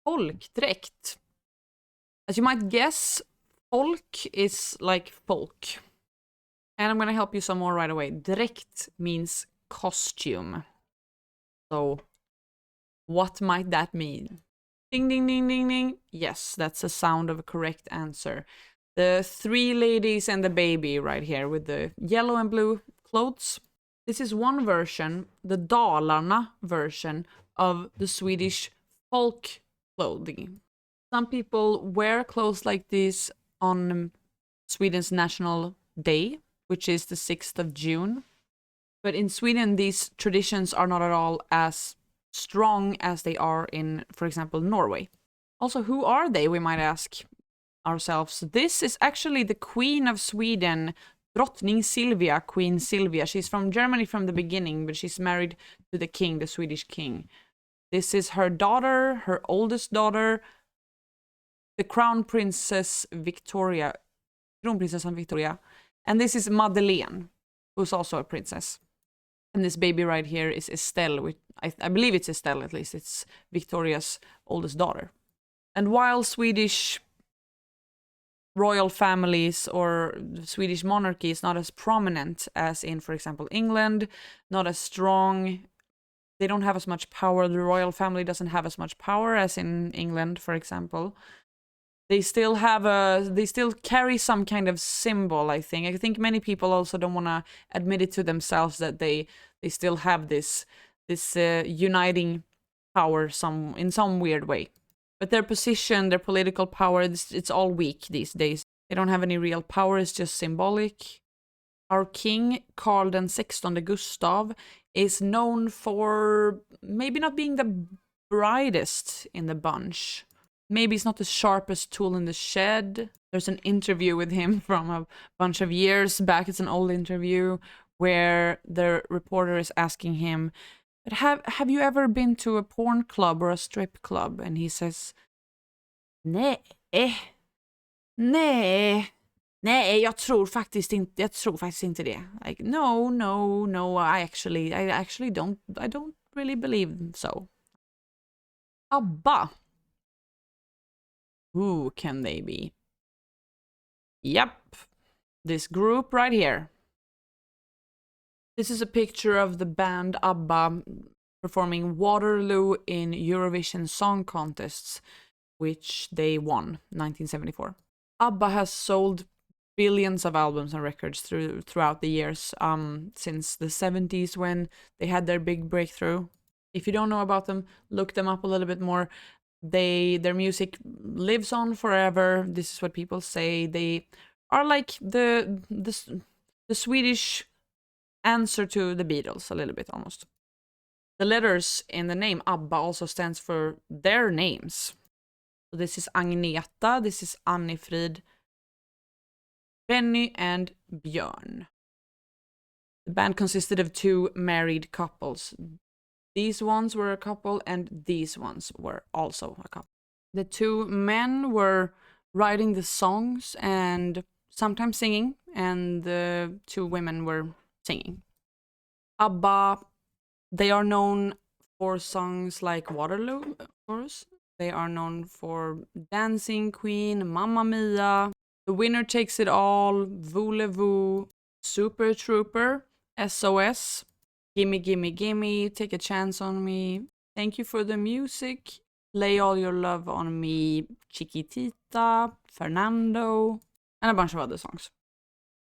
folkdräkt. As you might guess, folk is like folk. And I'm gonna help you some more right away. Dräkt means costume. So, what might that mean? Ding, ding, ding, ding, ding. Yes, that's the sound of a correct answer. The three ladies and the baby right here with the yellow and blue clothes. This is one version, the Dalarna version of the Swedish folk clothing. Some people wear clothes like this on Sweden's National Day, which is the 6th of June. But in Sweden, these traditions are not at all as strong as they are in, for example, Norway. Also, who are they, we might ask ourselves. This is actually the Queen of Sweden, Drottning Silvia, Queen Silvia. She's from Germany from the beginning, but she's married to the king, the Swedish king. This is her daughter, her oldest daughter, the Crown Princess Victoria, Kronprinsessan Victoria. And this is Madeleine, who's also a princess. And this baby right here is Estelle, which I believe it's Estelle at least. It's Victoria's oldest daughter. And while Swedish royal families or the Swedish monarchy is not as prominent as in, for example, England, not as strong, they don't have as much power, the royal family doesn't have as much power as in England, for example. They still carry some kind of symbol, I think. I think many people also don't want to admit it to themselves that they still have this uniting power in some weird way. But their position, their political power, it's all weak these days. They don't have any real power, it's just symbolic. Our king, Carl XVI Gustav, is known for maybe not being the brightest in the bunch. Maybe he's not the sharpest tool in the shed. There's an interview with him from a bunch of years back. It's an old interview where the reporter is asking him, "But have you ever been to a porn club or a strip club?" And he says, Nej, jag tror faktiskt inte det. Like, no, I actually don't really believe so. ABBA. Who can they be? Yep, this group right here. This is a picture of the band ABBA performing Waterloo in Eurovision Song Contests, which they won 1974. ABBA has sold billions of albums and records throughout the years, since the 70s when they had their big breakthrough. If you don't know about them, look them up a little bit more. Their music lives on forever. This is what people say. They are like the Swedish answer to the Beatles, a little bit almost. The letters in the name ABBA also stands for their names. So this is Agneta, this is Annifrid, Benny and Björn. The band consisted of two married couples. These ones were a couple and these ones were also a couple. The two men were writing the songs and sometimes singing, and the two women were singing. ABBA, they are known for songs like Waterloo, of course. They are known for Dancing Queen, Mamma Mia, The Winner Takes It All, Voulez-Vous, Super Trooper, SOS, Gimme Gimme Gimme, Take a Chance on Me, Thank You for the Music, Lay All Your Love on Me, Chiquitita, Fernando, and a bunch of other songs.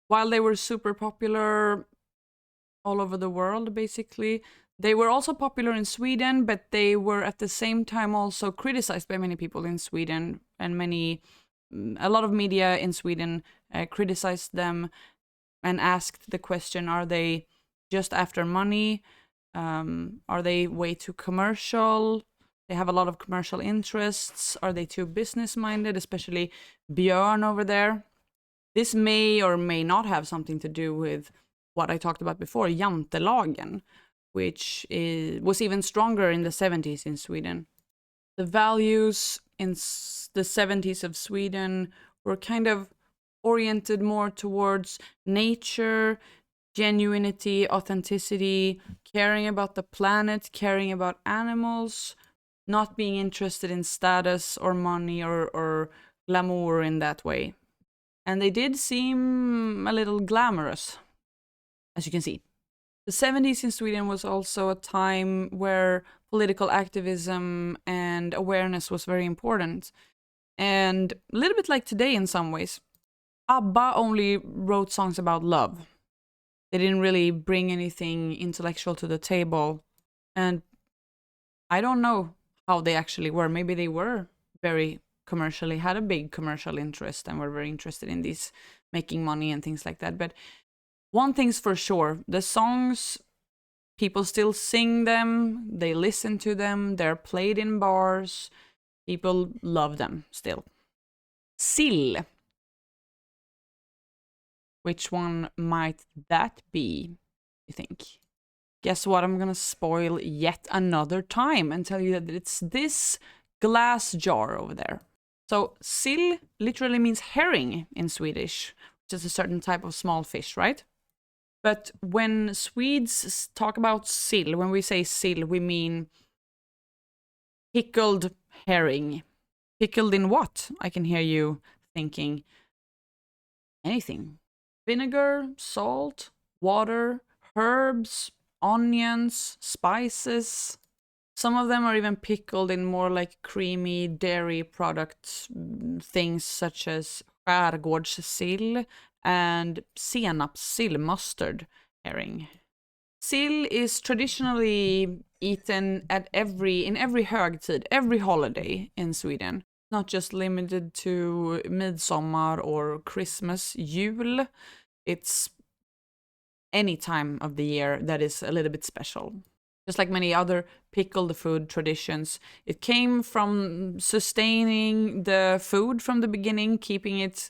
While they were super popular all over the world, basically, they were also popular in Sweden, but they were at the same time also criticized by many people in Sweden, and a lot of media in Sweden criticized them and asked the question, are they just after money? Are they way too commercial? They have a lot of commercial interests. Are they too business-minded, especially Björn over there? This may or may not have something to do with what I talked about before, jantelagen, which was even stronger in the 70s in Sweden. The values in the 70s of Sweden were kind of oriented more towards nature, genuinity, authenticity, caring about the planet, caring about animals, not being interested in status or money or glamour in that way. And they did seem a little glamorous, as you can see. The 70s in Sweden was also a time where political activism and awareness was very important. And a little bit like today in some ways. ABBA only wrote songs about love. They didn't really bring anything intellectual to the table. And I don't know how they actually were. Maybe they were very commercially, had a big commercial interest and were very interested in these making money and things like that. But one thing's for sure, the songs, people still sing them, they listen to them, they're played in bars, people love them still. Sill. Which one might that be, you think? Guess what? I'm gonna spoil yet another time and tell you that it's this glass jar over there. So sill literally means herring in Swedish, which is a certain type of small fish, right? But when Swedes talk about sill, when we say sill, we mean pickled herring. Pickled in what? I can hear you thinking. Anything. Vinegar, salt, water, herbs, onions, spices. Some of them are even pickled in more like creamy dairy products, things such as skärgårdssill and senapssill, mustard herring. Sill is traditionally eaten in every högtid, every holiday in Sweden. Not just limited to Midsummer or Christmas, jul. It's any time of the year that is a little bit special. Just like many other pickled food traditions, it came from sustaining the food from the beginning, keeping it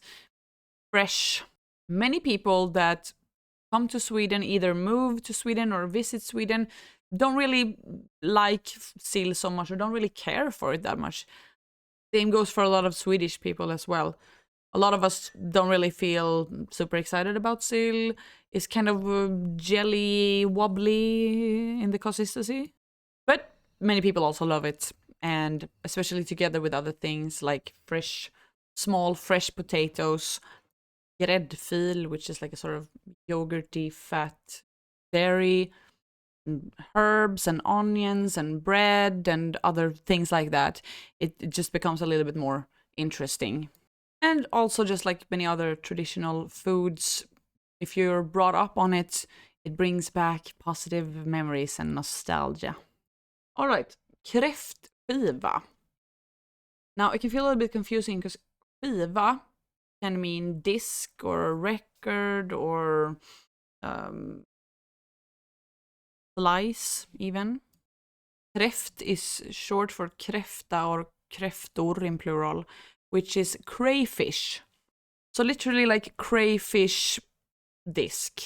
fresh. Many people that come to Sweden, either move to Sweden or visit Sweden, don't really like sill so much or don't really care for it that much. Same goes for a lot of Swedish people as well. A lot of us don't really feel super excited about sill. It's kind of jelly, wobbly in the consistency. But many people also love it. And especially together with other things like small fresh potatoes, gräddfil, which is like a sort of yogurty fat dairy, herbs and onions and bread and other things like that. It just becomes a little bit more interesting. And also, just like many other traditional foods, if you're brought up on it, it brings back positive memories and nostalgia. All right, kräftskiva. Now, it can feel a little bit confusing because skiva can mean disc or record or slice even. Kräft is short for kräfta or kräftor in plural, which is crayfish. So literally like crayfish disc.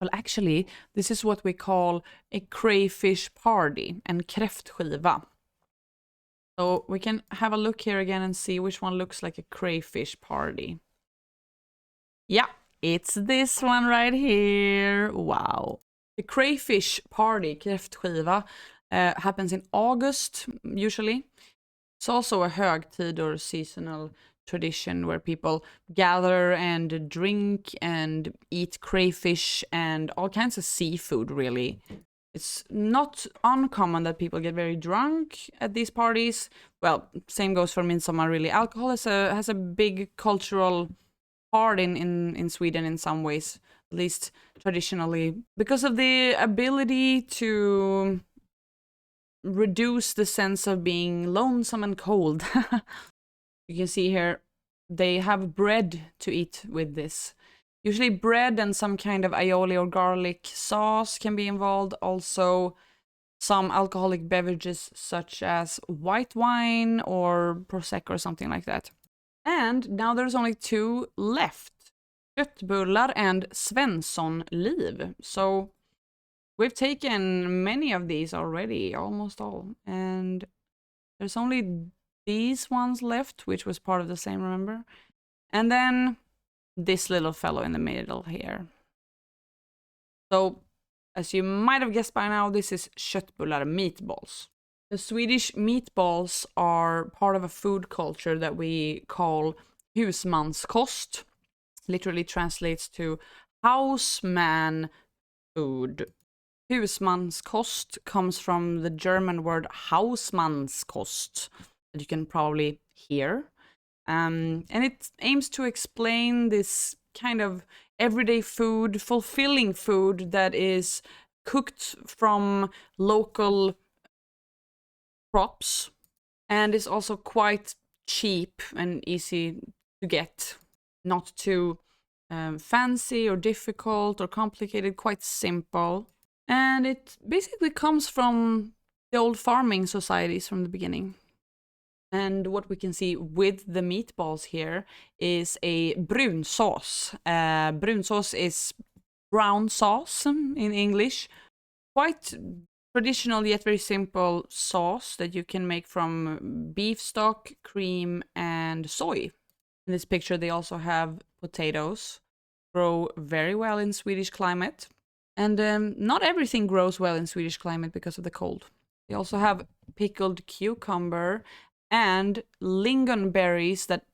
Well, actually, this is what we call a crayfish party and kräftskiva. So we can have a look here again and see which one looks like a crayfish party. Yeah, it's this one right here. Wow. The crayfish party, kräftskiva, happens in August, usually. It's also a högtid or seasonal tradition where people gather and drink and eat crayfish and all kinds of seafood, really. It's not uncommon that people get very drunk at these parties. Well, same goes for Midsummer, really. Alcohol has a big cultural part in Sweden in some ways, at least traditionally, because of the ability to reduce the sense of being lonesome and cold. You can see here, they have bread to eat with this. Usually bread and some kind of aioli or garlic sauce can be involved. Also, some alcoholic beverages such as white wine or prosecco or something like that. And now there's only two left. Köttbullar and Svenssonliv. So we've taken many of these already, almost all. And there's only these ones left, which was part of the same, remember? And then this little fellow in the middle here. So, as you might have guessed by now, this is köttbullar meatballs. The Swedish meatballs are part of a food culture that we call husmanskost. Literally translates to houseman food. Husmanskost comes from the German word Hausmannskost that you can probably hear. And it aims to explain this kind of everyday food, fulfilling food that is cooked from local crops and is also quite cheap and easy to get. Not too fancy or difficult or complicated, quite simple. And it basically comes from the old farming societies from the beginning. And what we can see with the meatballs here is a brunsås. Brunsås is brown sauce in English. Quite traditional yet very simple sauce that you can make from beef stock, cream, and soy. In this picture, they also have potatoes. Grow very well in Swedish climate. And not everything grows well in Swedish climate because of the cold. They also have pickled cucumber and lingonberries that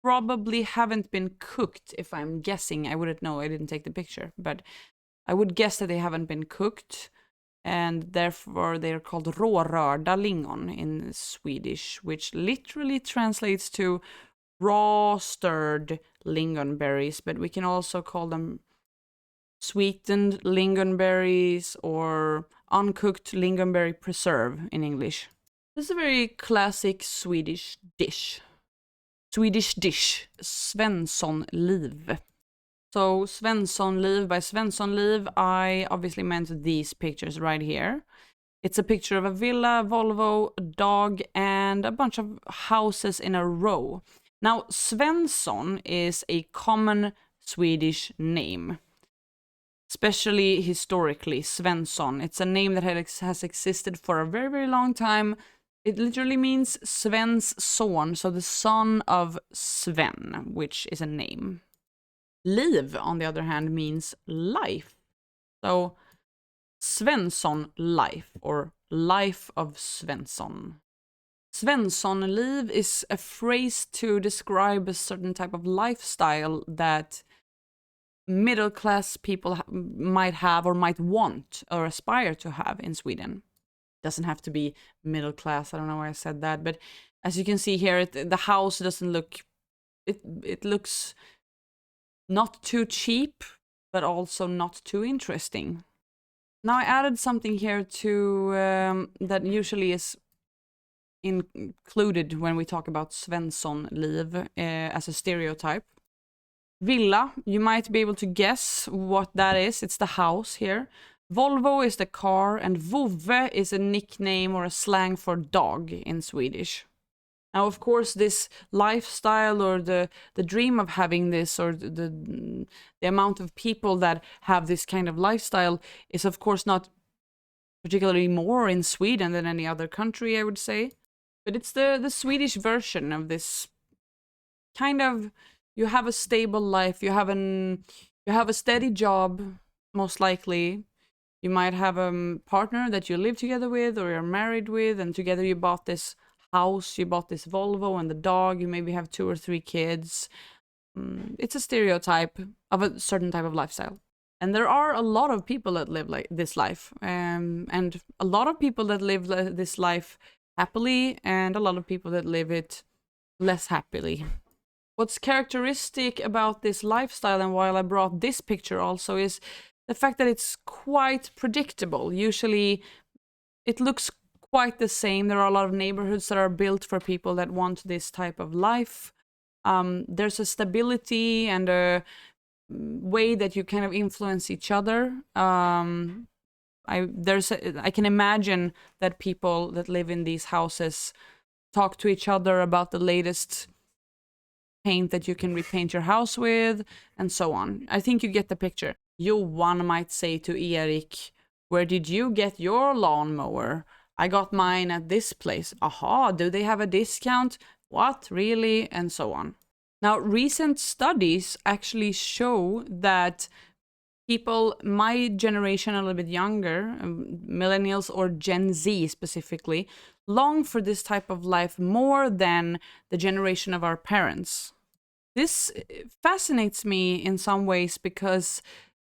probably haven't been cooked, if I'm guessing. I wouldn't know, I didn't take the picture, but I would guess that they haven't been cooked, and therefore they're called rårörda lingon in Swedish, which literally translates to raw stirred lingonberries, but we can also call them sweetened lingonberries or uncooked lingonberry preserve in English. This is a very classic Swedish dish. Svenssonliv. So Svenssonliv, by Svenssonliv, I obviously meant these pictures right here. It's a picture of a villa, Volvo, a dog, and a bunch of houses in a row. Now, Svensson is a common Swedish name. Especially historically, Svensson. It's a name that has existed for a very, very long time. It literally means Svens son, so the son of Sven, which is a name. Liv, on the other hand, means life. So Svensson life, or life of Svensson. Svenssonliv is a phrase to describe a certain type of lifestyle that middle class people might have or might want or aspire to have in Sweden. Doesn't have to be middle class. I don't know why I said that, but as you can see here, the house doesn't look. It looks not too cheap, but also not too interesting. Now I added something here to that usually is included when we talk about Svenssonliv as a stereotype. Villa, you might be able to guess what that is. It's the house here. Volvo is the car, and vovve is a nickname or a slang for dog in Swedish. Now, of course, this lifestyle or the dream of having this, or the amount of people that have this kind of lifestyle is, of course, not particularly more in Sweden than any other country, I would say. But it's the Swedish version of this kind of, you have a stable life, you have a steady job, most likely. You might have a partner that you live together with or you're married with, and together you bought this house, you bought this Volvo and the dog, you maybe have 2 or 3 kids. It's a stereotype of a certain type of lifestyle. And there are a lot of people that live like this life, and a lot of people that live this life happily, and a lot of people that live it less happily. What's characteristic about this lifestyle, and why I brought this picture also, is the fact that it's quite predictable. Usually it looks quite the same. There are a lot of neighborhoods that are built for people that want this type of life. There's a stability and a way that you kind of influence each other. I can imagine that people that live in these houses talk to each other about the latest paint that you can repaint your house with, and so on. I think you get the picture. Johan might say to Erik, "Where did you get your lawnmower? I got mine at this place. Aha, do they have a discount? What, really?" And so on. Now, recent studies actually show that people, my generation, a little bit younger, millennials or Gen Z specifically, long for this type of life more than the generation of our parents. This fascinates me in some ways because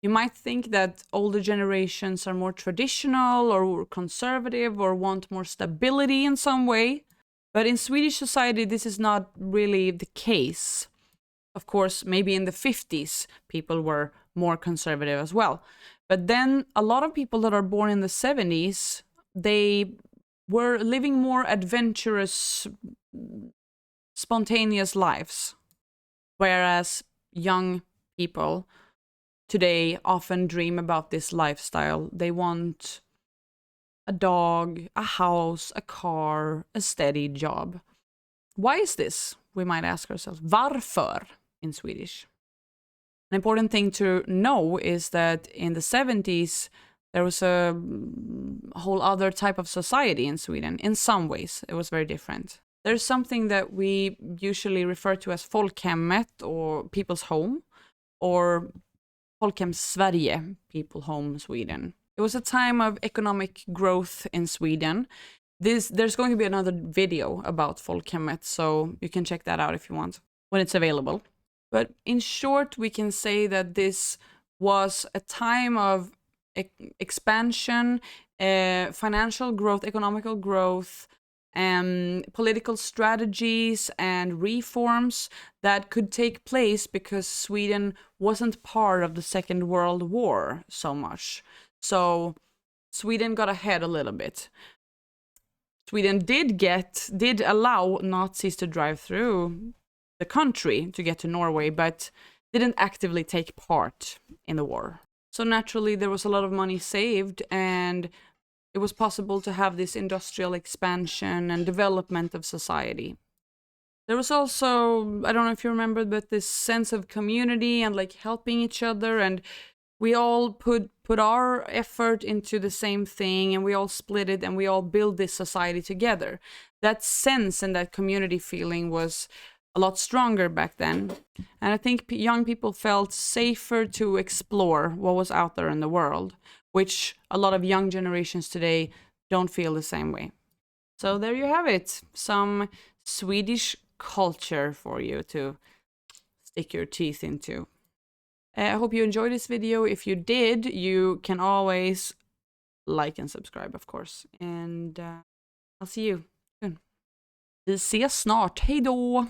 you might think that older generations are more traditional or conservative or want more stability in some way. But in Swedish society, this is not really the case. Of course, maybe in the 50s, people were more conservative as well. But then a lot of people that are born in the 70s, they were living more adventurous, spontaneous lives. Whereas young people today often dream about this lifestyle. They want a dog, a house, a car, a steady job. Why is this? We might ask ourselves. Varför in Swedish. An important thing to know is that in the 70s, there was a whole other type of society in Sweden. In some ways, it was very different. There's something that we usually refer to as folkhemmet, or people's home, or Folkhem Sverige, people home Sweden. It was a time of economic growth in Sweden. There's going to be another video about folkhemmet, so you can check that out if you want, when it's available. But in short, we can say that this was a time of expansion, financial growth, economical growth, political strategies and reforms that could take place because Sweden wasn't part of the Second World War so much. So Sweden got ahead a little bit. Sweden did allow Nazis to drive through the country to get to Norway, but didn't actively take part in the war. So naturally, there was a lot of money saved, and it was possible to have this industrial expansion and development of society. There was also, I don't know if you remember, but this sense of community and like helping each other, and we all put our effort into the same thing, and we all split it, and we all build this society together. That sense and that community feeling was a lot stronger back then. And I think young people felt safer to explore what was out there in the world, which a lot of young generations today don't feel the same way. So there you have it. Some Swedish culture for you to stick your teeth into. I hope you enjoyed this video. If you did, you can always like and subscribe, of course. And I'll see you soon. Vi ses snart. Hej då!